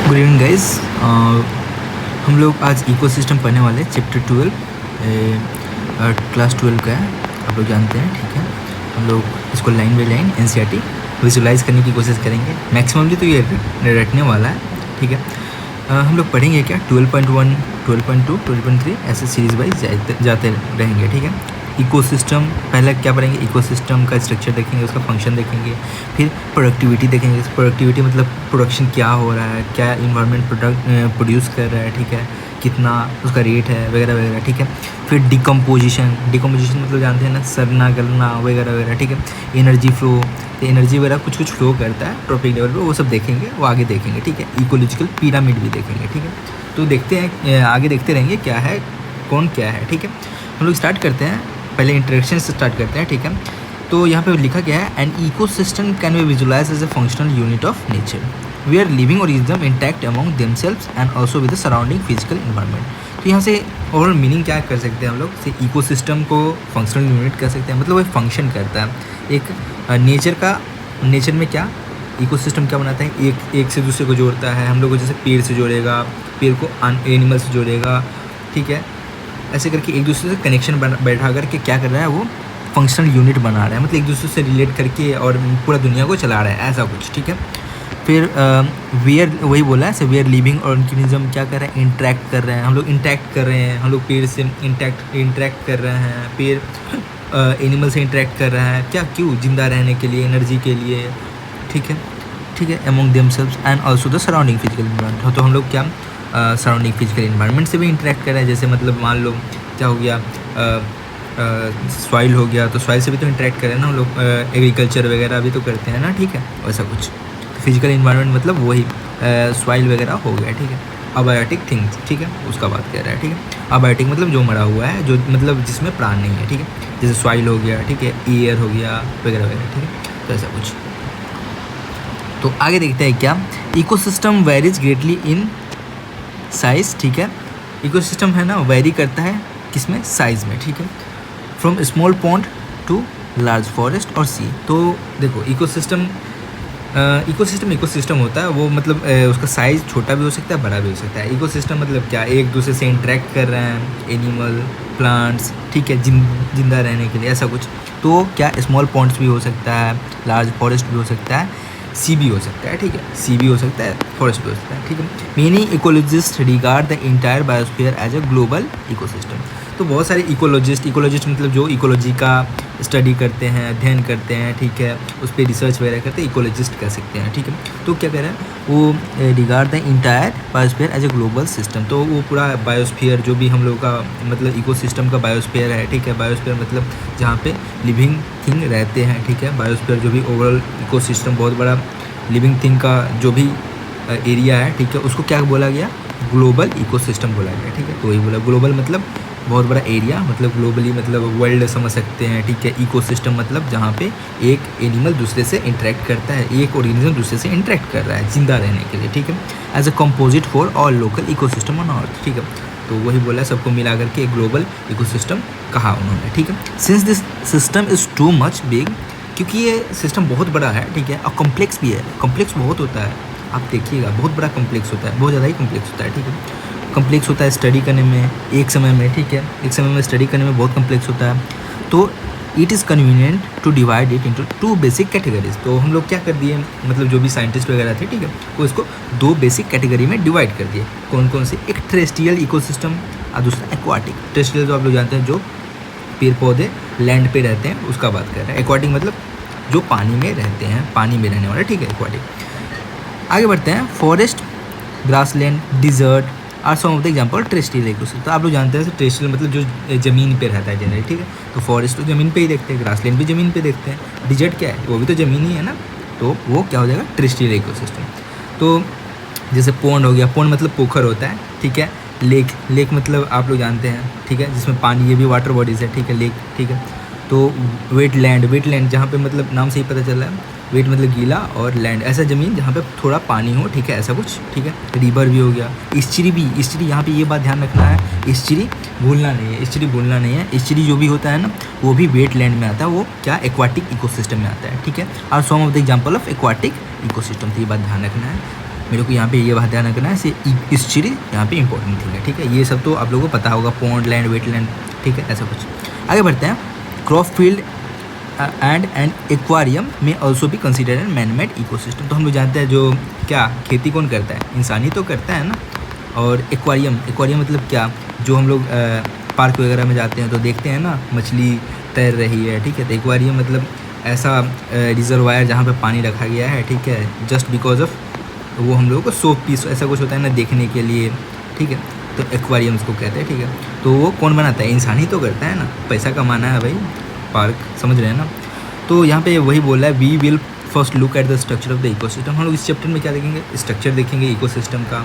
Good evening guys. हम लोग आज इकोसिस्टम पढ़ने वाले हैं। चैप्टर 12 क्लास 12 का है, आप लोग जानते हैं। ठीक है, हम लोग इसको line by line NCERT visualise करने की कोशिश करेंगे। मैक्सिममली तो ये रटने वाला है। ठीक है, हम लोग पढ़ेंगे क्या 12.1, 12.2, 12.3 ऐसे सीरीज वाइज जाते रहेंगे। ठीक है, इकोसिस्टम पहले क्या पढ़ेंगे, इकोसिस्टम का स्ट्रक्चर देखेंगे, उसका फंक्शन देखेंगे, फिर प्रोडक्टिविटी देखेंगे। प्रोडक्टिविटी मतलब प्रोडक्शन क्या हो रहा है, क्या इन्वायरमेंट प्रोड्यूस कर रहा है, ठीक है, कितना उसका रेट है वगैरह वगैरह। ठीक है, फिर डिकम्पोजिशन मतलब जानते हैं ना, सड़ना गलना वगैरह वगैरह। ठीक है, एनर्जी फ्लो, तो एनर्जी वगैरह कुछ कुछ फ्लो करता है ट्रॉपिक लेवल पे, वो सब देखेंगे, वो आगे देखेंगे। ठीक है, इकोलॉजिकल पिरामिड भी देखेंगे। ठीक है, तो देखते हैं, आगे देखते रहेंगे क्या है, कौन क्या है। ठीक है, हम लोग स्टार्ट करते हैं, पहले इंट्रोडक्शन से स्टार्ट करते हैं। ठीक है, तो यहाँ पे लिखा गया है, an ecosystem can be visualise as a functional unit of nature we are living organism intact among themselves and also with the surrounding physical environment. तो यहाँ से ओवरऑल मीनिंग क्या कर सकते हैं हम लोग, से इकोसिस्टम को फंक्शनल यूनिट कह सकते हैं। मतलब वो फंक्शन करता है एक नेचर में क्या इकोसिस्टम क्या बनाता है, एक से दूसरे को जोड़ता है। हम लोग को जैसे पेड़ से जोड़ेगा, पेड़ को एनिमल से जोड़ेगा। ठीक है, ऐसे करके एक दूसरे से कनेक्शन बैठा करके क्या कर रहा है, वो फंक्शनल यूनिट बना रहा है, मतलब एक दूसरे से रिलेट करके और पूरा दुनिया को चला रहा है, ऐसा कुछ। ठीक है, फिर वही बोला है, वी आर लिविंग ऑर्गेनिज्म क्या कर रहे हैं, इंटरेक्ट कर रहे हैं। हम लोग इंटरेक्ट कर रहे हैं, हम लोग पेड़ से इंटरेक्ट कर रहे हैं, पेड़ एनिमल से इंटरेक्ट कर रहा है, क्या, क्यों, जिंदा रहने के लिए, एनर्जी के लिए। ठीक है, among themselves and also the surrounding physical environment. तो हम लोग क्या सराउंडिंग फिजिकल इन्वायरमेंट से भी इंटरेक्ट कर रहे हैं। जैसे मतलब मान लो क्या हो गया, सॉइल हो गया, तो सॉइल से भी तो इंटरेक्ट कर रहे हैं ना हम लोग, एग्रीकल्चर वगैरह भी तो करते हैं ना। ठीक है, वैसा कुछ। तो फिजिकल इन्वायरमेंट मतलब वही सॉइल वगैरह हो गया। ठीक है, अबायोटिक थिंग्स, ठीक है, उसका बात कर रहा है। ठीक है, अबायोटिक मतलब जो मरा हुआ है, जो मतलब जिसमें प्राण नहीं है। ठीक है, जैसे सॉइल हो गया, ठीक है, एयर हो गया वगैरह वगैरह। ठीक है, तो ऐसा कुछ। तो आगे देखते हैं क्या, ecosystem varies greatly in size. ठीक है, इकोसिस्टम है ना, वेरी करता है किसमें, साइज़ में। ठीक है, from small pond to large forest और सी। तो देखो इकोसिस्टम होता है, वो मतलब उसका साइज़ छोटा भी हो सकता है, बड़ा भी हो सकता है। इकोसिस्टम मतलब क्या, एक दूसरे से इंटरेक्ट कर रहे हैं, एनिमल, प्लांट्स, ठीक है, जिंदा रहने के लिए, ऐसा कुछ। तो क्या स्मॉल पॉन्ड्स भी हो सकता है, लार्ज फॉरेस्ट भी हो सकता है, सी भी हो सकता है। ठीक है, सी भी हो सकता है, फॉरेस्ट भी हो सकता है। ठीक है, many ecologist regard the entire biosphere as a global ecosystem. तो बहुत सारे इकोलॉजिस्ट मतलब जो इकोलॉजी का स्टडी करते हैं, अध्ययन करते हैं, ठीक है, उस पर रिसर्च वगैरह करते हैं, इकोलॉजिस्ट कह सकते हैं। ठीक है, तो क्या कह रहे हैं वो, regard the entire biosphere as a global system. तो वो पूरा बायोस्फीयर जो भी हम लोग का मतलब इकोसिस्टम का बायोस्फीयर है। ठीक है, बायोस्फीयर मतलब जहाँ पे लिविंग थिंग रहते हैं। ठीक है, बायोस्फीयर जो भी ओवरऑल इकोसिस्टम बहुत बड़ा लिविंग थिंग का जो भी एरिया है, ठीक है, उसको क्या बोला गया, ग्लोबल इकोसिस्टम बोला गया। ठीक है, तो वही बोला, ग्लोबल मतलब बहुत बड़ा एरिया, मतलब ग्लोबली मतलब वर्ल्ड समझ सकते हैं। ठीक है, इकोसिस्टम मतलब जहाँ पे एक एनिमल दूसरे से इंटरेक्ट करता है, एक ऑर्गेनिज्म दूसरे से इंटरेक्ट कर रहा है जिंदा रहने के लिए। ठीक है, as a composite for all local ecosystem on earth. ठीक है, तो वही बोला, सबको मिला करके एक ग्लोबल इकोसिस्टम कहा उन्होंने। ठीक है, since this system is too much big, क्योंकि ये सिस्टम बहुत बड़ा है। ठीक है, और कॉम्प्लेक्स भी है, कॉम्प्लेक्स बहुत होता है, आप देखिएगा बहुत बड़ा कॉम्प्लेक्स होता है, बहुत ज़्यादा ही कॉम्प्लेक्स होता है। ठीक है, कॉम्प्लेक्स होता है स्टडी करने में एक समय में। ठीक है, एक समय में स्टडी करने में बहुत कॉम्प्लेक्स होता है। तो it is convenient to divide it into 2 basic categories. तो हम लोग क्या कर दिए, मतलब जो भी साइंटिस्ट वगैरह थे, ठीक है, वो इसको 2 बेसिक कैटेगरी में डिवाइड कर दिए। कौन कौन से, एक टेरेस्ट्रियल इकोसिस्टम और दूसरा एक्वाटिक। टेरेस्ट्रियल जो आप लोग जानते हैं, जो पेड़ पौधे लैंड पे रहते हैं, उसका बात कर रहे हैं। एक्वाटिक मतलब जो पानी में रहते हैं, पानी में रहने वाले। ठीक है, एक्वाटिक। आगे बढ़ते हैं, forest, grassland, desert are some of the example terrestrial ecosystem. तो आप लोग जानते हैं टेरेस्ट्रियल मतलब जो ज़मीन पे रहता है जनरली। ठीक है, तो फॉरेस्ट तो ज़मीन पे ही देखते हैं, ग्रासलैंड भी ज़मीन पे देखते हैं, डिजर्ट क्या है, वो भी तो ज़मीन ही है ना, तो वो क्या हो जाएगा, टेरेस्ट्रियल इकोसिस्टम। तो जैसे पोंड हो गया, पोंड मतलब पोखर होता है। ठीक है, लेक मतलब आप लोग जानते हैं, ठीक है, जिसमें पानी, ये भी वाटर बॉडीज़ है। ठीक है, लेक। ठीक है, तो वेटलैंड जहाँ पे मतलब नाम से ही पता चल रहा है, वेट मतलब गीला और लैंड ऐसा ज़मीन जहाँ पे थोड़ा पानी हो। ठीक है, ऐसा कुछ। ठीक है, रिवर भी हो गया, इस्चरी यहाँ पे ये बात ध्यान रखना है, इस्चरी भूलना नहीं है। इस्चरी जो भी होता है ना, वो भी वेटलैंड में आता है, वो क्या, एक्वाटिक इकोसिस्टम में आता है। ठीक है, और some of the example of aquatic ecosystem, तो ये बात ध्यान रखना है। मेरे को यहाँ पे ये बात ध्यान रखना है, इस चीज़ यहाँ पे इंपॉर्टेंट थिंग है, ठीक है। ये सब तो आप लोगों को पता होगा, पॉन्ड, लैंड, वेटलैंड, ठीक है, ऐसा कुछ। आगे बढ़ते हैं। Crop field and an aquarium में ऑल्सो भी consider an man made ecosystem. तो हम लोग जानते हैं जो क्या खेती कौन करता है, इंसान ही तो करता है ना। और एक्वारियम मतलब क्या, जो हम लोग पार्क वगैरह में जाते हैं तो देखते हैं ना, मछली तैर रही है, ठीक है। तो एक्वारियम मतलब ऐसा रिजर्वायर जहाँ पे पानी रखा गया है, ठीक है, जस्ट बिकॉज ऑफ वो हम लोगों को सोप पीस ऐसा कुछ होता है ना देखने के लिए, ठीक है। तो एक्वारियम उसको कहते हैं, ठीक है। तो वो कौन बनाता है, इंसान ही तो करता है ना, पैसा कमाना है भाई, पार्क, समझ रहे हैं ना। तो यहाँ पे वही बोला है, we will first look at the structure of the ecosystem. हम लोग इस चैप्टर में क्या देखेंगे, स्ट्रक्चर देखेंगे इकोसिस्टम का।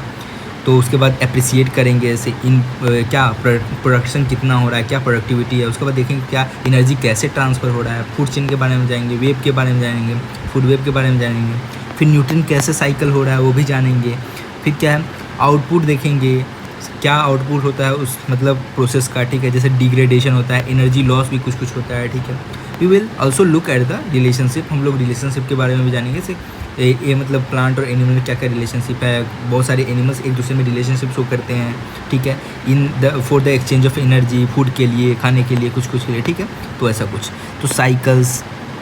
तो उसके बाद अप्रिसिएट करेंगे ऐसे इन क्या प्रोडक्शन कितना हो रहा है, क्या प्रोडक्टिविटी है। उसके बाद देखेंगे क्या एनर्जी कैसे ट्रांसफ़र हो रहा है, फूड चेन के बारे में जानेंगे, वेब के बारे में जानेंगे, फूड वेब के बारे में जानेंगे। फिर न्यूट्रिएंट कैसे साइकिल हो रहा है वो भी जानेंगे। फिर क्या है, आउटपुट देखेंगे, क्या आउटपुट होता है उस मतलब प्रोसेस का, ठीक है। जैसे डिग्रेडेशन होता है, एनर्जी लॉस भी कुछ कुछ होता है, ठीक है। We will also look at the relationship. हम लोग रिलेशनशिप के बारे में भी जानेंगे, जैसे ये मतलब प्लांट और एनिमल में क्या क्या रिलेशनशिप है। बहुत सारे एनिमल्स एक दूसरे में रिलेशनशिप शो करते हैं, ठीक है, in the for the exchange of energy, food के लिए, खाने के लिए, कुछ कुछ के लिए, ठीक है। तो ऐसा कुछ। तो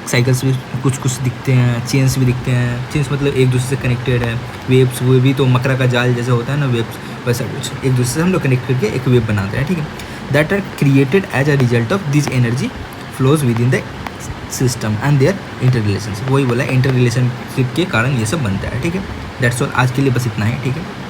साइकिल्स भी कुछ कुछ दिखते हैं, चेन्स भी दिखते हैं। चेन्स मतलब एक दूसरे से कनेक्टेड है। वेब्स, वो भी तो मकरा का जाल जैसे होता है ना, वेब्स, वैसा कुछ एक दूसरे से हम लोग कनेक्ट करके एक वेब बनाते हैं, ठीक है। That are created as a result of this energy flows within the system and their interrelationship. वही बोला, इंटर रिलेशनशिप के कारण ये सब बनता है, ठीक है। दैट्स ऑल, आज के लिए बस इतना ही, ठीक है।